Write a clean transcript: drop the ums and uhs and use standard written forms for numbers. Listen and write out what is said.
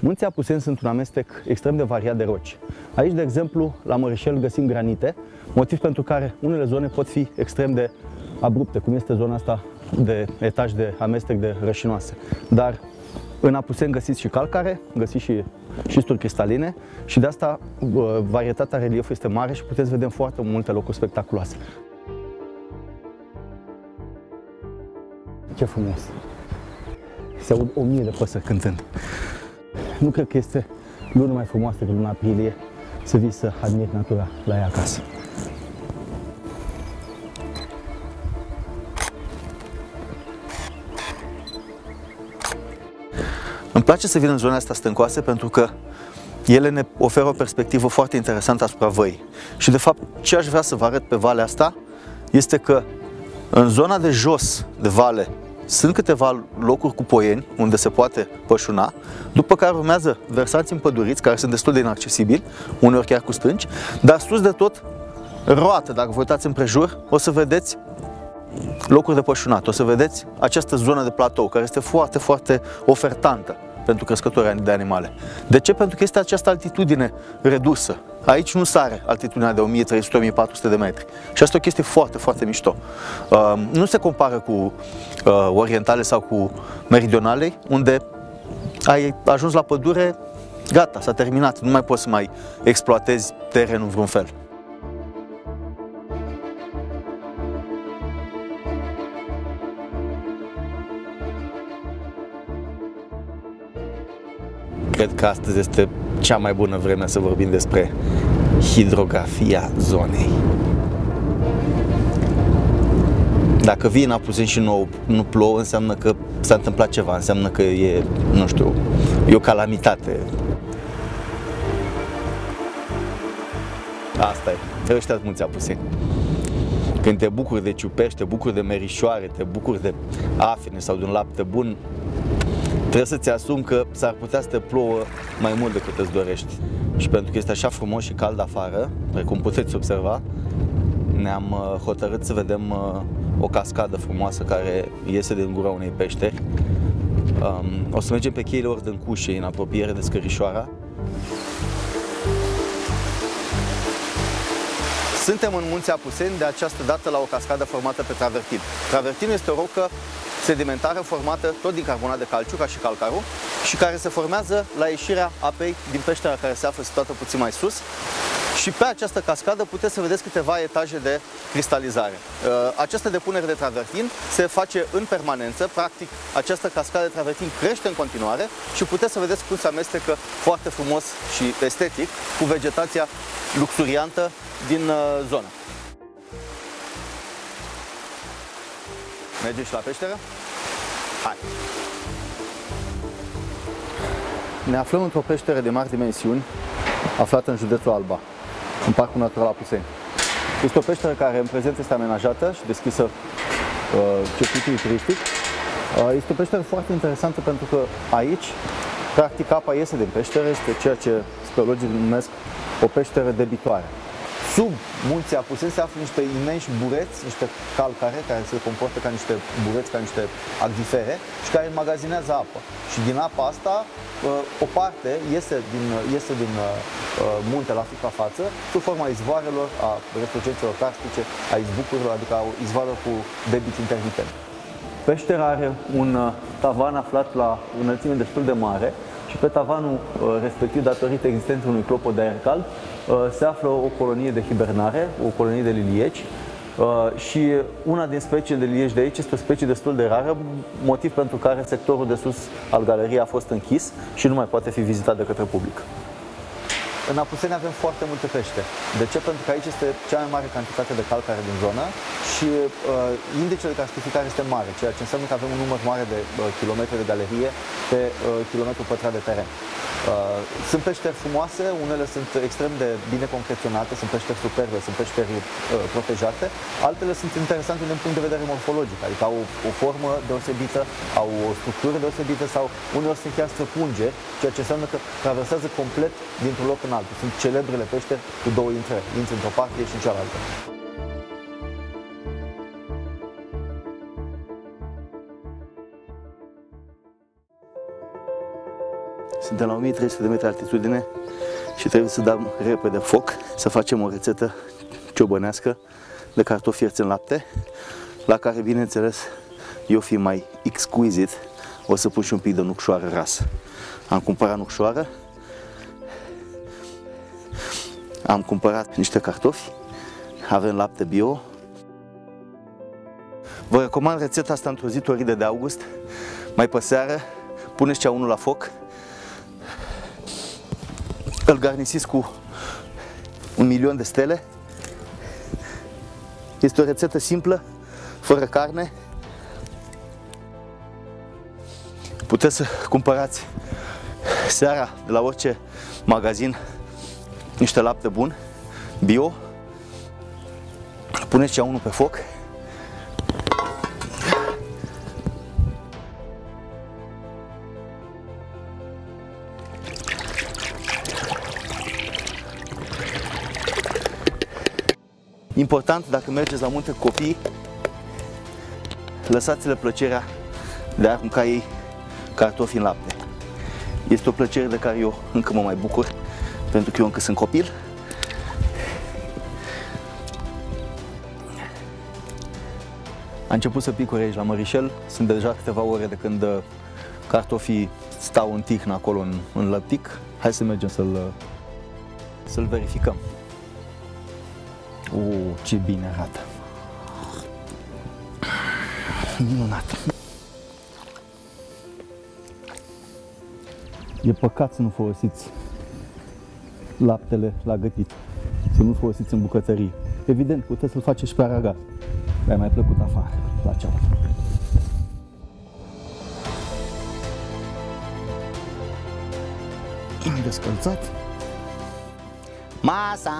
Munții Apuseni sunt un amestec extrem de variat de roci. Aici, de exemplu, la Mărășel găsim granite, motiv pentru care unele zone pot fi extrem de abrupte, cum este zona asta de etaj de amestec de rășinoase. Dar în Apuseni găsiți și calcare, găsiți și șisturi cristaline și de asta varietatea reliefului este mare și puteți vedea foarte multe locuri spectaculoase. Ce frumos! Se aud 1000 de păsări cântând. Nu cred că este luna mai frumoasă decât luna aprilie să vii să admiri natura la ea acasă. Îmi place să vin în zona asta stâncoase pentru că ele ne oferă o perspectivă foarte interesantă asupra văii. Și de fapt, ce aș vrea să vă arăt pe valea asta este că în zona de jos de vale sunt câteva locuri cu poieni unde se poate pășuna, după care urmează versați împăduriți, care sunt destul de inaccesibili, uneori chiar cu stânci, dar sus de tot, roată, dacă vă uitați împrejur, o să vedeți locuri de pășunat, o să vedeți această zonă de platou, care este foarte, foarte ofertantă pentru crescători de animale. De ce? Pentru că este această altitudine redusă. Aici nu sare altitudinea de 1300-1400 de metri. Și asta e o chestie foarte, foarte mișto. Nu se compară cu orientale sau cu meridionale, unde ai ajuns la pădure, gata, s-a terminat. Nu mai poți să mai exploatezi terenul vreun fel. Cred că astăzi este cea mai bună vreme să vorbim despre hidrografia zonei. Dacă vii în Apuseni și nu plouă, înseamnă că s-a întâmplat ceva, înseamnă că e, nu știu, e o calamitate. Asta e, ăștia-s Munții Apuseni. Când te bucuri de ciupești, te bucuri de merișoare, te bucuri de afine sau de un lapte bun, trebuie să-ți asumi că s-ar putea să te plouă mai mult decât îți dorești. Și pentru că este așa frumos și cald afară, precum puteți observa, ne-am hotărât să vedem o cascadă frumoasă care iese din gura unei peșteri. O să mergem pe cheile Ordâncușei, în apropiere de Scărișoara. Suntem în Munții Apuseni, de această dată la o cascadă formată pe travertin. Travertinul este o rocă sedimentară formată tot din carbonat de calciu, ca și calcarul, și care se formează la ieșirea apei din peștera care se află situată puțin mai sus. Și pe această cascadă puteți să vedeți câteva etaje de cristalizare. Această depunere de travertin se face în permanență, practic această cascadă de travertin crește în continuare și puteți să vedeți cum se amestecă foarte frumos și estetic cu vegetația luxuriantă din zonă. Mergem și la peșteră? Hai! Ne aflăm într-o peșteră de mari dimensiuni, aflată în județul Alba, în Parcul Natural Apuseni. Este o peșteră care în prezent este amenajată și deschisă circuitului turistic. Este o peșteră foarte interesantă pentru că aici, practic, apa iese din peșteră, este ceea ce speleologii numesc o peșteră debitoare. Sub Munții Apuseni se află niște imensi bureți, niște calcare care se comportă ca niște bureți, ca niște acvifere și care înmagazinează apă. Și din apa asta, o parte iese din munte la suprafață, sub forma izvoarelor, a refulgențelor karstice, a izbucurilor, adică a izvoarelor cu debit intermitent. Peștera are un tavan aflat la înălțime destul de mare și pe tavanul respectiv, datorită existenței unui clopot de aer cald, se află o colonie de hibernare, o colonie de lilieci și una din speciile de lilieci de aici este o specie destul de rară, motiv pentru care sectorul de sus al galeriei a fost închis și nu mai poate fi vizitat de către public. În Apuseni avem foarte multe peșteri. De ce? Pentru că aici este cea mai mare cantitate de calcare din zonă și indicele de calcificare este mare, ceea ce înseamnă că avem un număr mare de kilometri de galerie pe kilometru pătrat de teren. Sunt peșteri frumoase, unele sunt extrem de bine concreționate, sunt peșteri superbe, sunt peșteri protejate, altele sunt interesante din punct de vedere morfologic, adică au o formă deosebită, au o structură deosebită sau uneori sunt chiar străpungeri, ceea ce înseamnă că traversează complet dintr-un loc în altul. Sunt celebrele peșteri cu două intrări, intri într-o parte, ieși în cealaltă. suntem la 1300 de metri altitudine și trebuie să dăm repede foc, să facem o rețetă ciobănească de cartofi fierți în lapte, la care, bineînțeles, eu fiind mai exquisite, o să pun și un pic de nucșoară rasă. Am cumpărat nucșoară, am cumpărat niște cartofi, avem lapte bio. Vă recomand rețeta asta într-o zi torridă de august, mai pe seară, puneți ceaunul la foc, îl garnisiți cu 1.000.000 de stele. Este o rețetă simplă, fără carne. Puteți să cumpărați seara de la orice magazin niște lapte bun, bio. Puneți ceaunul pe foc. Important, dacă mergeți la munte cu copii, lăsați-le plăcerea de a arunca ei cartofi în lapte. Este o plăcere de care eu încă mă mai bucur, pentru că eu încă sunt copil. A început să picure aici la mărișel, sunt deja câteva ore de când cartofii stau în tihnă acolo în lăptic. Hai să mergem să-l verificăm. Ce bine arată! Minunat! E păcat să nu folosiți laptele la gătit, să nu folosiți în bucătărie. Evident, puteți să-l faceți și pe aragaz. Mi-a mai plăcut afară, la cealaltă. Am descălțat. Masa!